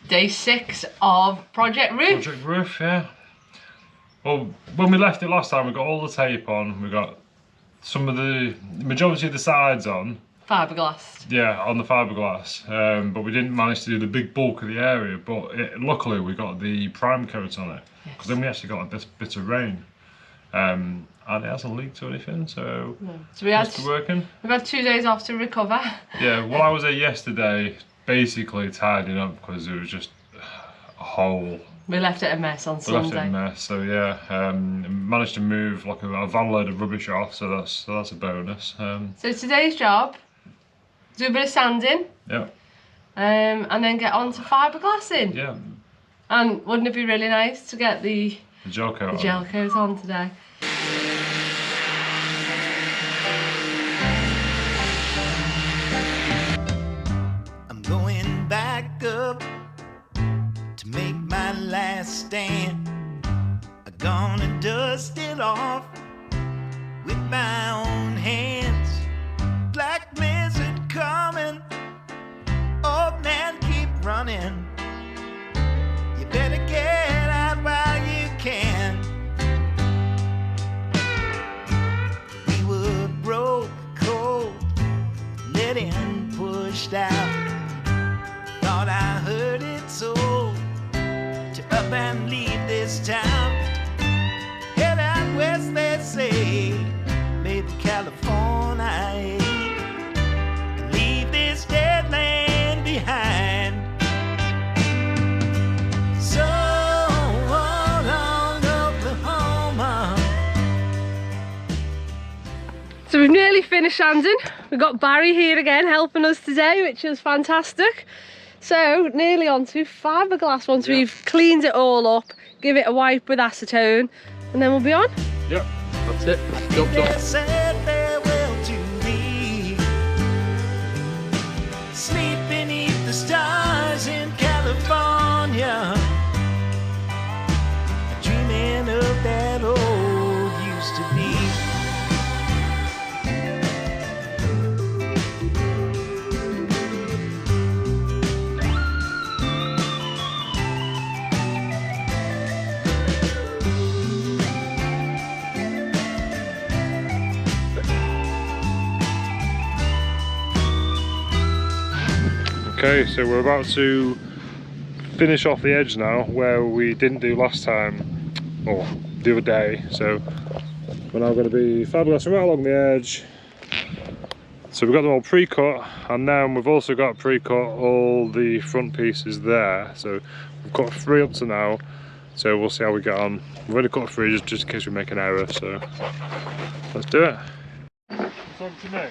Day 6 of Project Roof. Project Roof, yeah. Well, when we left it last time, we got all the tape on. We got some of the majority of the sides on. Fiberglass. Yeah, on the fiberglass. But we didn't manage to do the big bulk of the area. But luckily, we got the prime coat on it. Because then we actually got a bit of rain. And it hasn't leaked or anything, so, so we had working. We've had 2 days off to recover. Yeah, well, I was there yesterday, basically tidying up because it was just a hole. We left it a mess on Sunday. We left it a mess, so yeah, managed to move like a van load of rubbish off, so that's a bonus. So today's job, do a bit of sanding. Yeah. And then get on to fiberglassing. Yeah. And wouldn't it be really nice to get the Gelcoat on today? I'm going back up to make my last stand. I'm gonna dust it off with my own hands. Black blizzard coming, old man keep running. You better get out while you can. We were broke, cold, let in, pushed out. Thought I heard it so, to up and leave this town. Head out west, they say, maybe California, and leave this dead land behind. So long, Oklahoma. So we've nearly finished sanding. We've got Barry here again helping us today, which is fantastic. So nearly on to fiberglass once we've cleaned it all up, give it a wipe with acetone, and then we'll be on. Yep, that's it. Job's off. Said farewell to me. Sleep beneath the stars in California, dreaming of that old used to be. Okay, so we're about to finish off the edge now, where we didn't do last time, or the other day. So we're now going to be fiberglassing right along the edge. So we've got them all pre-cut, and then we've also got pre-cut all the front pieces there. So we've cut 3 up to now, so we'll see how we get on. We've already cut 3 just in case we make an error, so let's do it. What's on to me?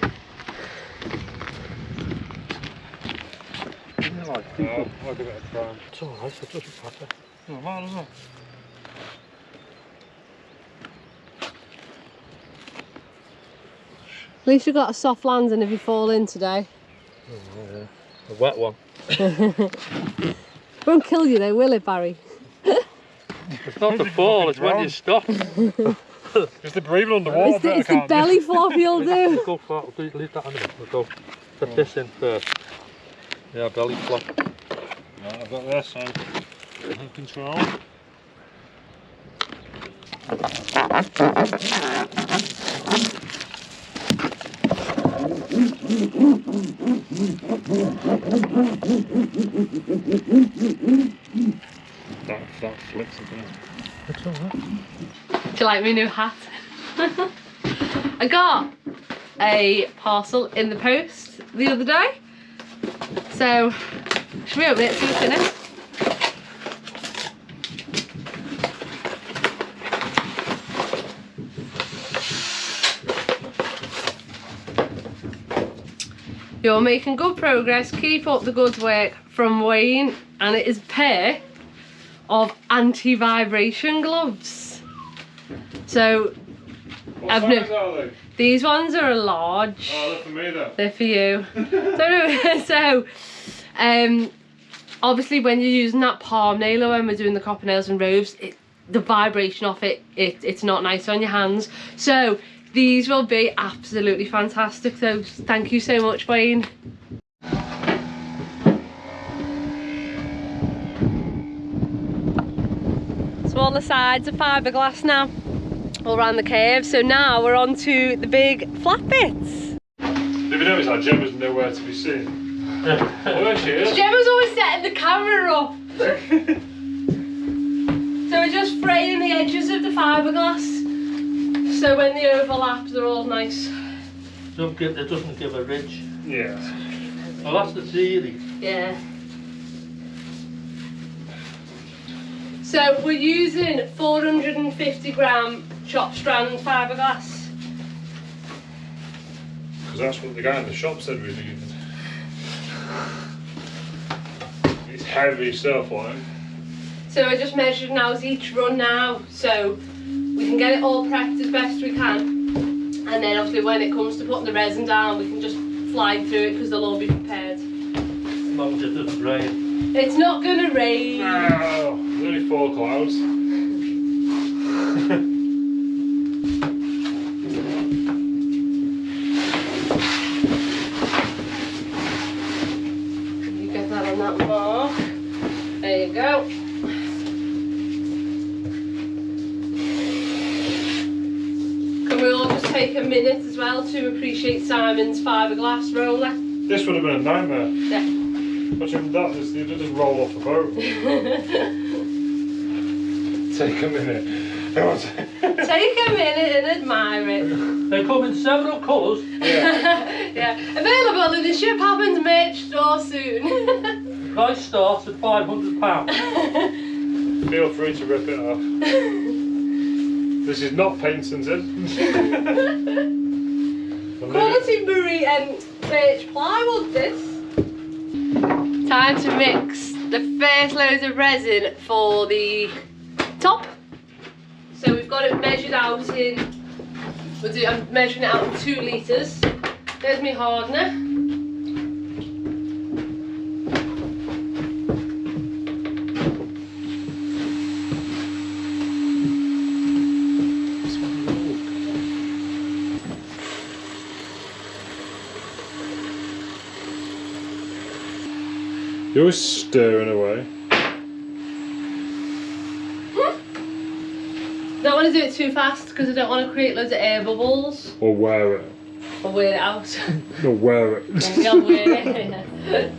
I'll give it a try. It's alright, it doesn't matter. No, man, isn't it? At least you got a soft landing if you fall in today. Oh, yeah. A wet one. Won't kill you though, will it, Barry? It's not the fall, it's when you stop. It's the breathing underwater. It's the belly flop you'll do. Go for it, we'll leave that in a minute. We'll go put this in first. Yeah, belly flop. Right, I've got this, so in control. That flips again. It's alright. Do you like my new hat? I got a parcel in the post the other day. So, should we open it, see what's in it? You're making good progress, keep up the good work, from Wayne, and it is a pair of anti-vibration gloves. So, What size are they? These ones are a large. Oh, they're for me then. They're for you. Obviously when you're using that palm nailer when we're doing the copper nails and robes, the vibration off it's not nice on your hands. So these will be absolutely fantastic. So thank you so much, Wayne. all the sides of fiberglass now, all around the curve. So now we're on to the big flat bits. Have you noticed that Gemma's nowhere to be seen? Oh, there she is. Gemma's always setting the camera up. So we're just fraying the edges of the fiberglass, so when they overlap, they're all nice. It doesn't give a ridge. Yeah. Well, that's the theory. Yeah. So we're using 450 gram chop strand fiberglass. Because that's what the guy in the shop said we needed. It's heavy stuff, like. So we're just measuring out each run now, so we can get it all prepped as best we can. And then obviously when it comes to putting the resin down, we can just fly through it because they'll all be prepared. As long as it doesn't rain. It's not going to rain. No, there's only 4 clouds. You get that on that mark. There you go. Can we all just take a minute as well to appreciate Simon's fiberglass roller? This would have been a nightmare. Yeah. Imagine that, it doesn't roll off the boat. Take a minute. Take a minute and admire it. They come in several colours. Yeah. Yeah. Available in the Ship Happens merch store soon. Price starts at £500. Feel free to rip it off. This is not paint scented. Quality marine and birch plywood this. Time to mix the first loads of resin for the top. So we've got it measured out in, I'm measuring it out in 2 litres. There's my hardener. You're always stirring away. Don't want to do it too fast because I don't want to create loads of air bubbles. Or wear it. Or wear it out. Or wear it. Yeah, I'll wear it.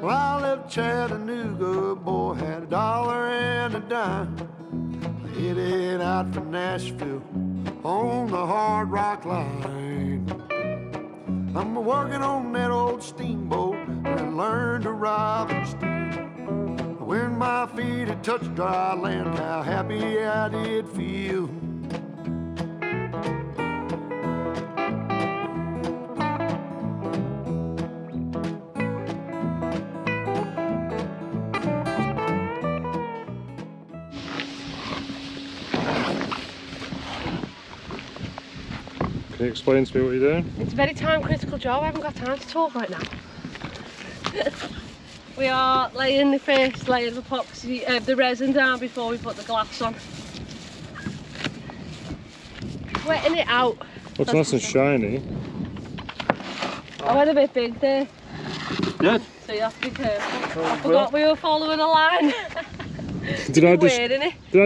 Well, I left Chattanooga, boy, had $1 and a dime. Headed out for Nashville on the Hard Rock Line. I'm working on that old steamboat and learned to rob and steal. When my feet had touched dry land, how happy I did feel. Can you explain to me what you're doing? It's a very time critical job, I haven't got time to talk right now. We are laying the first layer of epoxy, the resin down before we put the glass on. Wetting it out. Well, it's nice and shiny. I went a bit big there, Good. so you have to be careful. I forgot we were following a line. Did I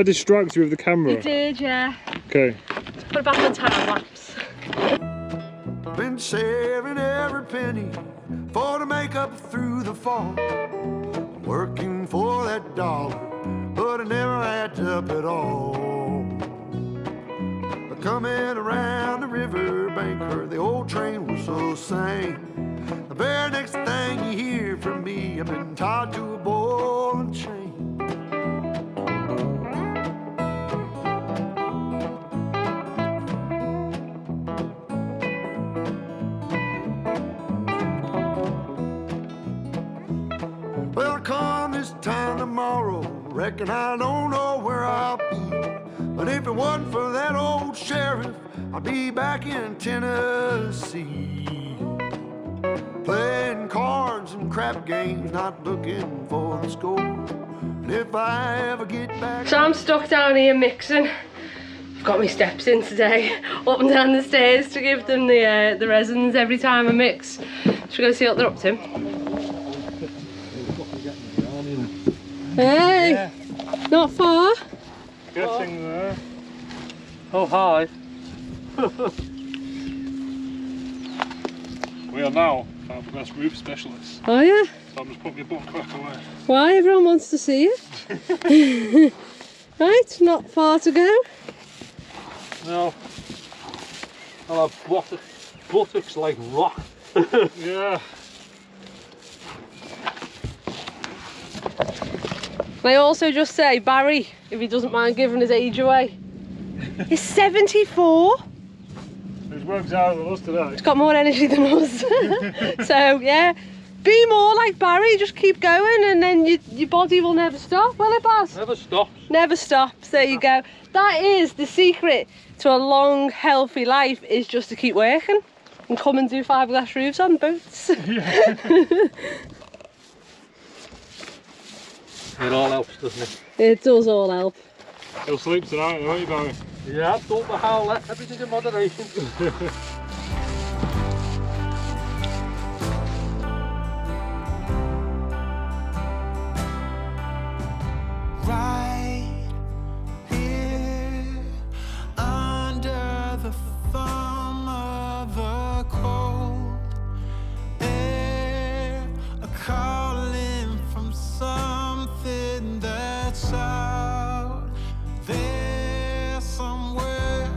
distract you with the camera? You did, yeah. Okay. Put it back on time lapse. Been saving every penny for to make up through the fall. Working for that dollar, but it never adds up at all. Coming around the river bank, heard the old train whistle sang. The very next thing you hear from me, I've been tied to a ball and chain. Well, come this time tomorrow, reckon I don't know where I'll be. But if it wasn't for that old sheriff, I'd be back in Tennessee. Playing cards and crap games, not looking for the score. And if I ever get back... So I'm stuck down here mixing. I've got my steps in today, up and down the stairs to give them the resins every time I mix. Should we go see what they're up to? Hey! Yeah. Not far. Getting there. Oh, hi. We are now fiberglass roof specialists. Oh yeah? So I'm just putting my butt crack away. Why? Everyone wants to see it. Right, not far to go. No. I'll have buttocks like rock. Yeah. Can I also just say, Barry, if he doesn't mind giving his age away, is 74. It works out with us today. He's got more energy than us. So yeah, be more like Barry, just keep going and then your body will never stop, will it, boss? Never stops. Never stops, there you go. That is the secret to a long, healthy life, is just to keep working and come and do fiberglass roofs on boats. Yeah. It all helps, doesn't it? It does all help. You'll sleep tonight, won't you, Barry? Yeah, don't know how, everything in moderation. Right here under the thumb of the cold air, a calling from something that's out there somewhere,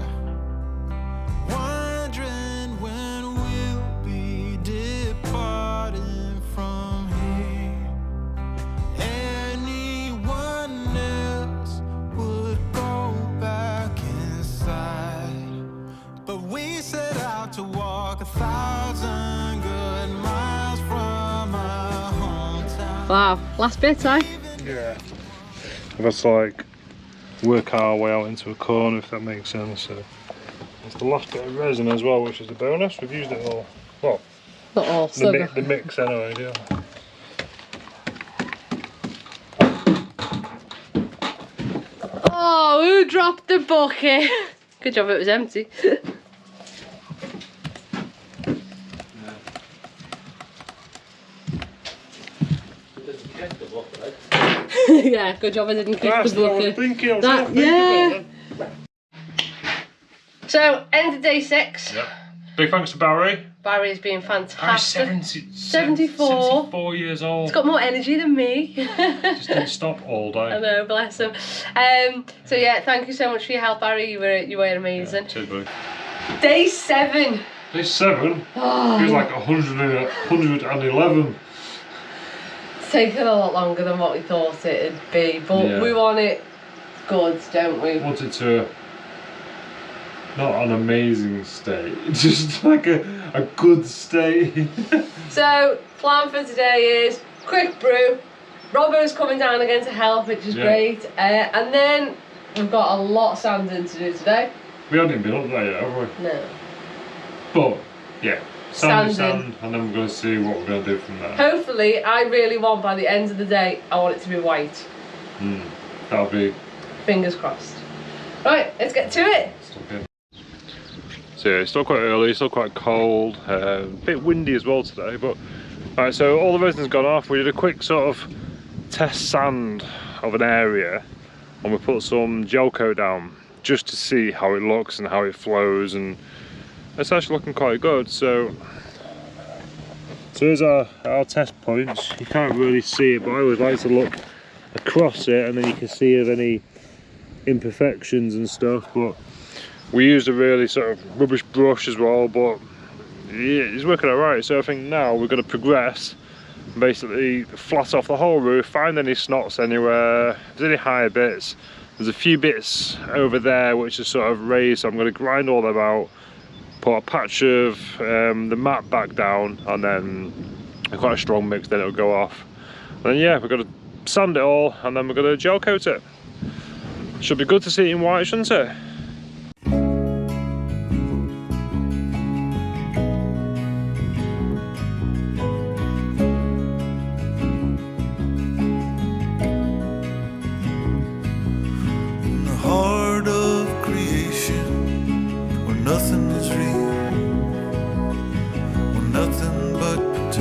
wondering when we'll be departing from here. Anyone else would go back inside, but we set out to walk 1,000 good miles from our hometown. Wow, last bit, eh? Yeah. We've had to like work our way out into a corner, if that makes sense. So it's the last bit of resin as well, which is the bonus. We've used it all. Well, Not all, the mix anyway, yeah. Oh, who dropped the bucket? Good job it was empty. Yeah, good job I didn't kick That's the what I was bucket. thinking. I was That- thinking yeah. about that. So, end of day 6. Yeah. Big thanks to Barry. Barry's been Barry's fantastic. 74 74 years old. He's got more energy than me. Just didn't stop all day. I know, bless him. So yeah, thank you so much for your help, Barry. You were amazing. Yeah, cheers, buddy. Day 7. Day 7 Oh, feels like 111. it's taken a lot longer than what we thought it'd be, but Yeah. we want it good, don't we? Wanted to, not an amazing state, just like a good state. So, plan for today is quick brew. Robbo's coming down again to help, which is Yeah. great. And then we've got a lot of sanding to do today. We haven't even been up there yet, have we? No. But yeah, sand, Sanding. and then we're going to see what we're going to do from there. Hopefully, I really want by the end of the day, I want it to be white. That'll be. Fingers crossed. Right, let's get to it. So yeah, it's still quite early, still quite cold, a bit windy as well today, but alright, so all the resin's gone off. We did a quick sort of test sand of an area and we put some Gelcoat down just to see how it looks and how it flows, and it's actually looking quite good. So here's our test points. You can't really see it, but I always like to look across it and then you can see if any imperfections and stuff. But we used a really sort of rubbish brush as well, but yeah, it's working alright. So I think now we're going to progress, basically flat off the whole roof, find any snots anywhere, if there's any higher bits. There's a few bits over there which are sort of raised, so I'm going to grind all them out, put a patch of the mat back down, and then quite a strong mix, then it'll go off. And then yeah, we're going to sand it all and then we're going to gel coat it. Should be good to see it in white, shouldn't it? In the heart of creation, where nothing is real, where nothing but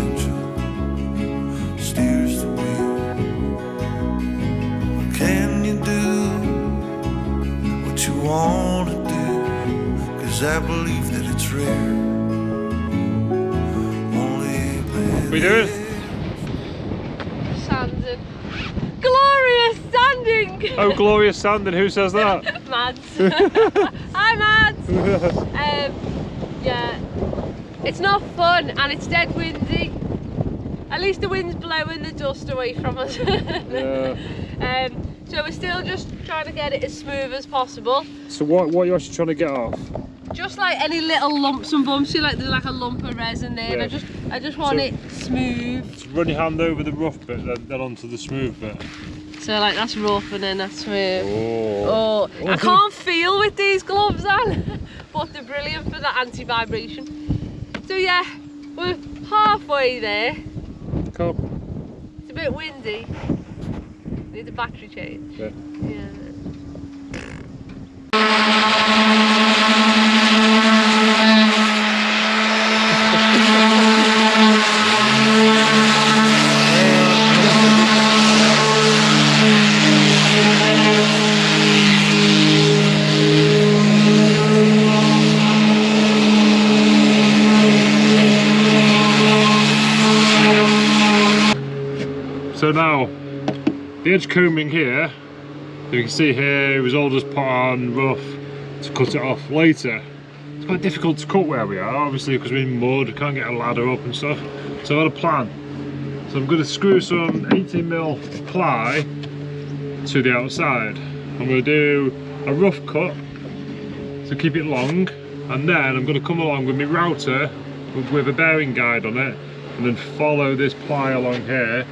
belief that it's rare. What are you doing? Sanding. Glorious sanding! Oh, glorious sanding, who says that? Mads. Hi Mads! Yeah, it's not fun and it's dead windy. At least the wind's blowing the dust away from us. Yeah. So we're still just trying to get it as smooth as possible. So what are you actually trying to get off? Just like any little lumps and bumps, see like there's like a lump of resin there, Yeah. and I just want it smooth. So run your hand over the rough bit, then onto the smooth bit. So like that's rough and then that's smooth. Oh. Oh, I can't feel with these gloves on, but they're brilliant for the anti-vibration. So yeah, we're halfway there. Cool. It's a bit windy. Need a battery change. Yeah. Yeah. So now, the edge combing here, you can see here, it was all just put on rough to cut it off later. It's quite difficult to cut where we are, obviously, because we're in mud, we can't get a ladder up and stuff. So I've had a plan. So I'm going to screw some 18mm ply to the outside. I'm going to do a rough cut to keep it long, and then I'm going to come along with my router with a bearing guide on it, and then follow this ply along here,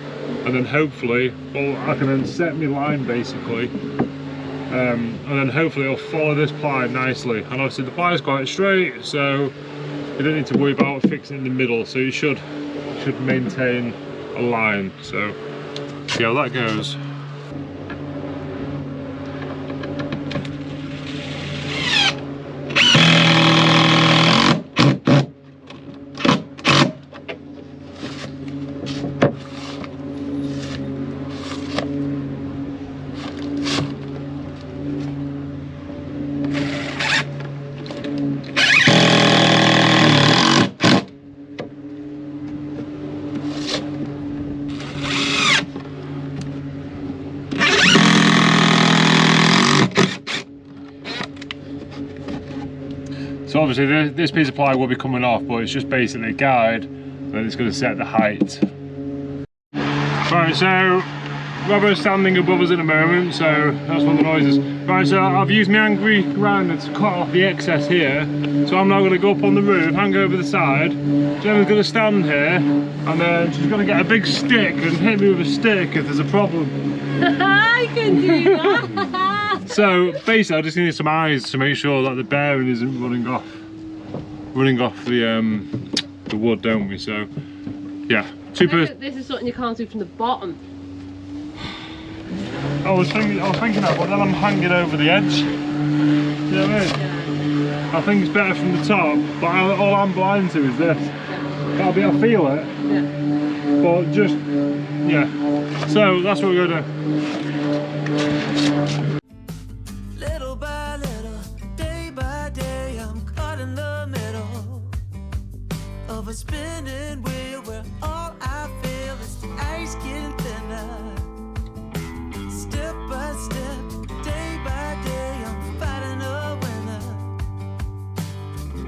and then hopefully, well, I can then set my line basically, and then hopefully it'll follow this ply nicely. And obviously the ply is quite straight, so you don't need to worry about fixing it in the middle, so you should maintain a line. So see how that goes. So obviously this piece of ply will be coming off, but it's just basically a guide, and then it's going to set the height. Right, so Robbo's standing above us in a moment, so that's one of the noises. Right, so I've used my angry grinder to cut off the excess here, so I'm now going to go up on the roof, hang over the side. Gemma's going to stand here, and then she's going to get a big stick and hit me with a stick if there's a problem. I can do that! So basically I just need some eyes to make sure that the bearing isn't running off the wood, don't we? So yeah, This is something you can't do from the bottom. I was thinking that, but then I'm hanging over the edge. You know what I mean? Yeah. I think it's better from the top, but all I'm blind to is this. I feel it, Yeah. but just, yeah. So that's what we're gonna do. Little by little, day by day, I'm caught in the middle of a spinning wheel where all I feel is the ice getting thinner. Step by step, day by day, I'm fighting a winner.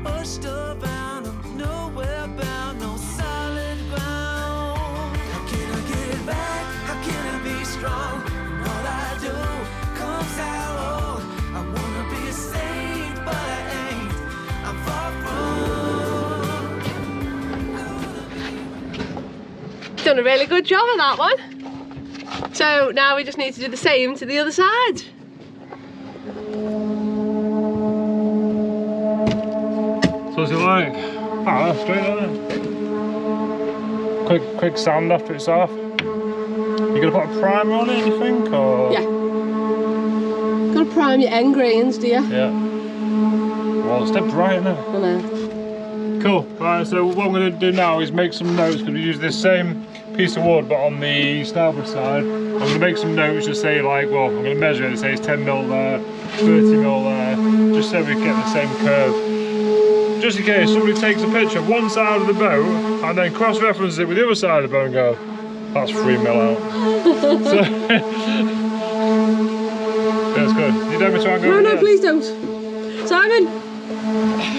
Pushed around, I'm nowhere bound, no solid ground. How can I get it back? How can I be strong? And all I do comes out old. I wanna be a saint, but I ain't. I'm far from. Done a really good job of that one. So now we just need to do the same to the other side. So what's it like? Oh, that's straight on it. Quick sand after it's off. You gonna put a primer on it, you think, or? Yeah. Gotta prime your end grains, do you? Yeah. Well, it's dead bright, isn't it? I know. Cool. Right, so what I'm going to do now is make some notes, because we use this same piece of wood but on the starboard side. I'm going to make some notes to say, like, well, I'm going to measure it and say it's 10mm there, 30mm there, just so we get the same curve. just in case somebody takes a picture of one side of the boat and then cross-references it with the other side of the boat and go, that's 3 mil out. So, that's good. You don't me try and go No, please don't. Simon!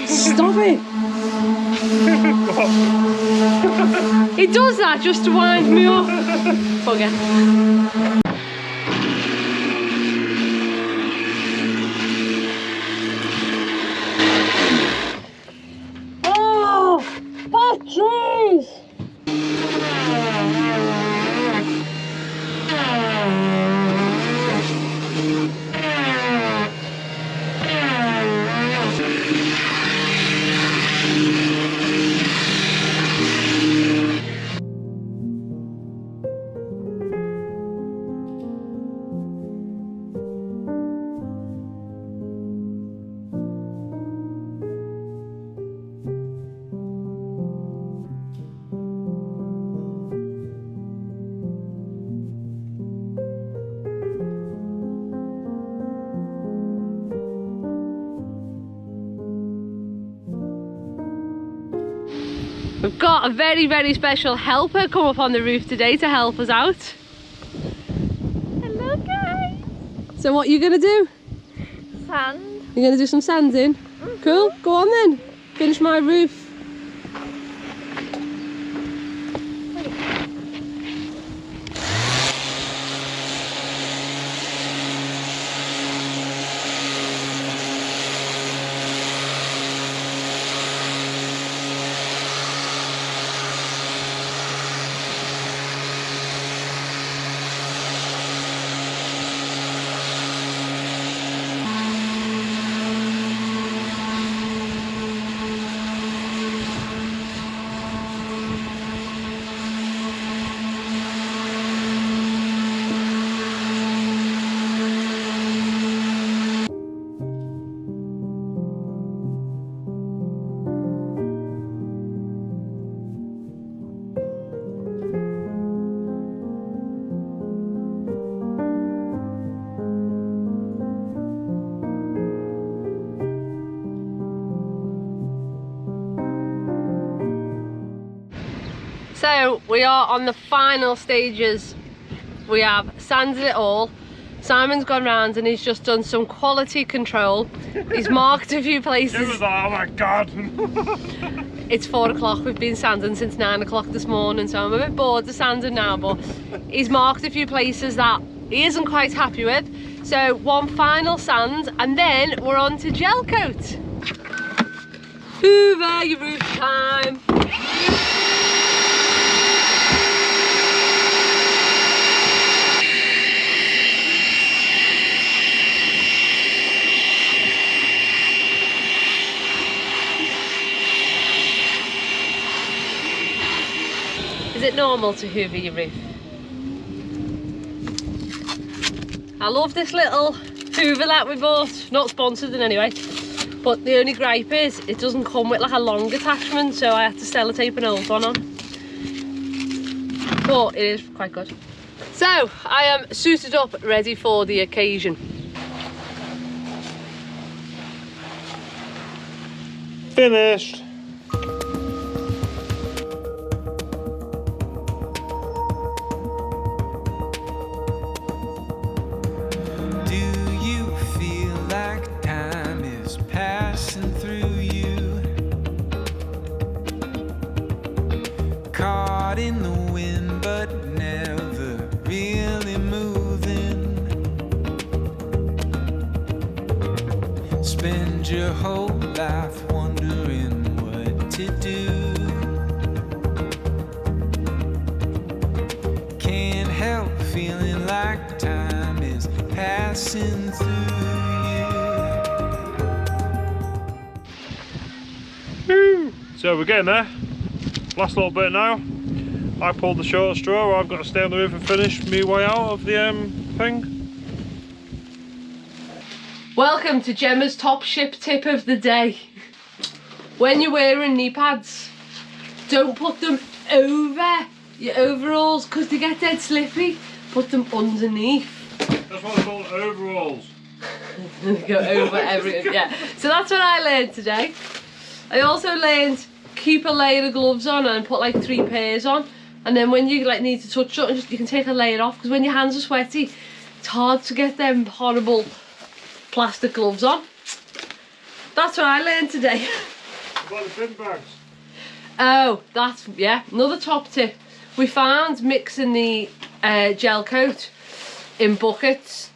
Stop it! He does that just to wind me up. Bugger. Jeez! We've got a very, very special helper come up on the roof today to help us out. Hello guys! So what are you going to do? Sand. You're going to do some sanding? Cool, go on then. Finish my roof. So we are on the final stages. We have sanded it all. Simon's gone round and he's just done some quality control. He's marked a few places. It was like, oh my god. It's 4 o'clock, we've been sanding since 9 o'clock this morning, so I'm a bit bored of sanding now, but he's marked a few places that he isn't quite happy with. So one final sand and then we're on to Gelcoat. Hoover your roof time. Is it normal to hoover your roof? I love this little hoover that we bought, not sponsored in any way, but the only gripe is it doesn't come with like a long attachment, so I had to sellotape an old one on. But it is quite good. So I am suited up, ready for the occasion. Finished. In the wind, but never really moving. Spend your whole life wondering what to do. Can't help feeling like time is passing through you. So we're getting there. Last little bit now. I pulled the short straw where I've got to stay on the roof and finish my way out of the thing. Welcome to Gemma's top ship tip of the day. When you're wearing knee pads, don't put them over your overalls because they get dead slippy. Put them underneath. That's what they're called, overalls. Go over everything, yeah. So that's what I learned today. I also learned keep a layer of gloves on and put like 3 pairs on, and then when you like need to touch it, you can take a layer off, because when your hands are sweaty, it's hard to get them horrible plastic gloves on. That's what I learned today. What about the bin bags? Oh, that's, yeah, another top tip. We found mixing the Gelcoat in buckets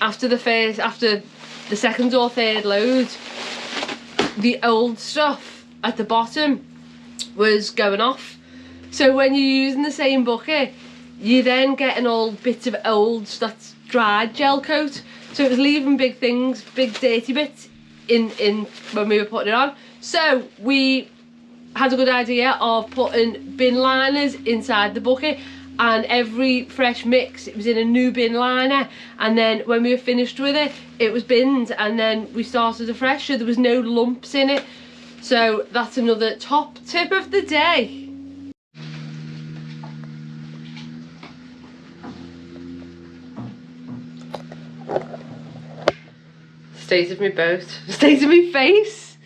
after the second or third load. The old stuff at the bottom was going off. So when you're using the same bucket, you're then getting all bits of old, that's dried Gelcoat. So it was leaving big things, big dirty bits in when we were putting it on. So we had a good idea of putting bin liners inside the bucket, and every fresh mix, it was in a new bin liner, and then when we were finished with it, it was binned, and then we started afresh, so there was no lumps in it. So that's another top tip of the day. State of my boat. State of my face.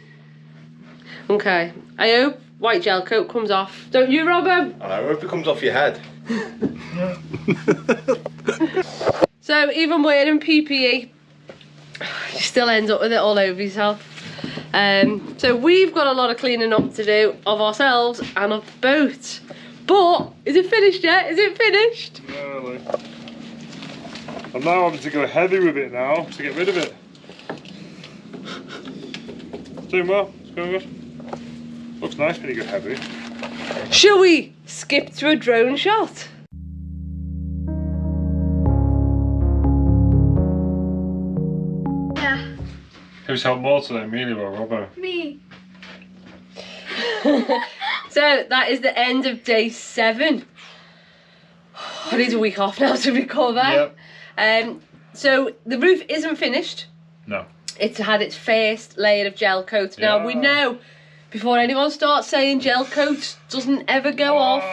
Okay, I hope white Gelcoat comes off. Don't you, Robbo? And I hope it comes off your head. So even wearing PPE, you still end up with it all over yourself. So we've got a lot of cleaning up to do of ourselves and of the boat. But is it finished yet? Is it finished? Nearly. I'm now having to go heavy with it now to get rid of it. It's doing well. It's going good. Looks nice when you go heavy. Shall we skip to a drone shot? Yeah. Who's helped more today, Amelia or Robbo? Me. So that is the end of day 7. I need a week off now to recover. Yep. So the roof isn't finished. No. It's had its first layer of Gelcoat. Now we know, before anyone starts saying Gelcoat doesn't ever go off,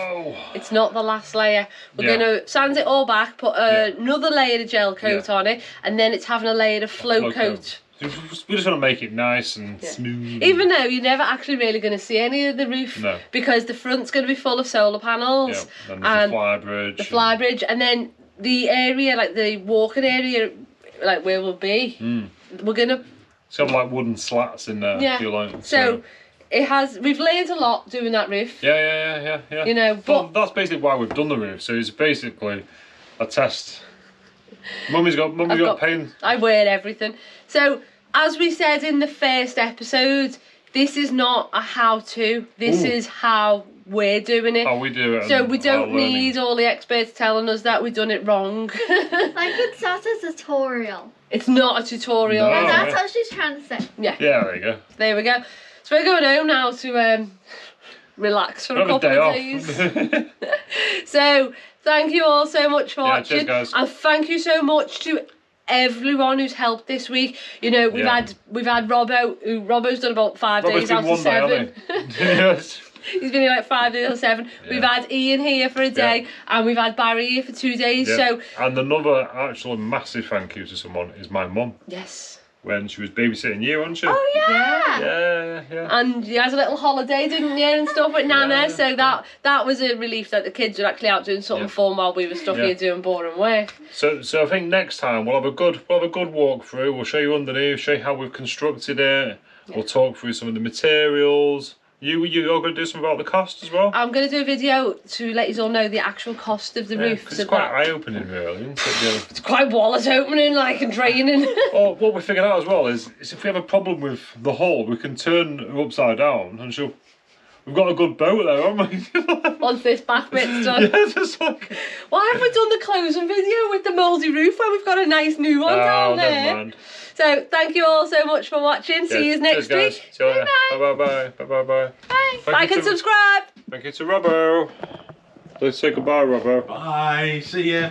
it's not the last layer. We're going to sand it all back, put another layer of Gelcoat on it, and then it's having a layer of flow coat. We just want to make it nice and smooth. Even though you're never actually really going to see any of the roof, because the front's going to be full of solar panels, and the flybridge. The flybridge, and then the area, like the walking area, like where we'll be, we're going to... It's got like wooden slats in there. Yeah. If you like, so it has. We've learned a lot doing that roof. Yeah. You know, but well, that's basically why we've done the roof. So it's basically a test. Mummy's got pain. I wear everything. So as we said in the first episode, this is not a how-to. This is how we're doing it. How we do it. So we don't need all the experts telling us that we've done it wrong. Like it's not a tutorial. It's not a tutorial. No, That's what she's trying to say. Yeah. Yeah, there you go. There we go. So we're going home now to relax for a couple of days. So thank you all so much for watching. Cheers, guys. And thank you so much to everyone who's helped this week. You know, we've had Robbo, Robbo's done about 5 days out of 7. Yes. He's been here like 5 days or 7. We've had Ian here for a day, and we've had Barry here for 2 days. So, and another actual massive thank you to someone is my mum. Yes. When she was babysitting you, wasn't she? Oh yeah. Yeah. And you had a little holiday, didn't you, and stuff with Nana. So that was a relief that the kids were actually out doing something fun while we were stuck here doing boring work. So I think next time we'll have a good walk through. We'll show you underneath, show you how we've constructed it. We'll talk through some of the materials. You're going to do something about the cost as well? I'm going to do a video to let you all know the actual cost of the roof. It's quite eye-opening, really, isn't it? It's quite wallet-opening, like, and draining. Oh, what we figured out as well is if we have a problem with the hull, we can turn her upside down and we've got a good boat there, haven't we? Once this back bit's done. Yeah, just like... Why have we done the closing video with the mouldy roof when we've got a nice new one down there? Never mind. So, thank you all so much for watching. See you next week. See you later. Bye-bye. Bye. Like and subscribe. Thank you to Robbo. Let's say goodbye, Robbo. Bye. See ya.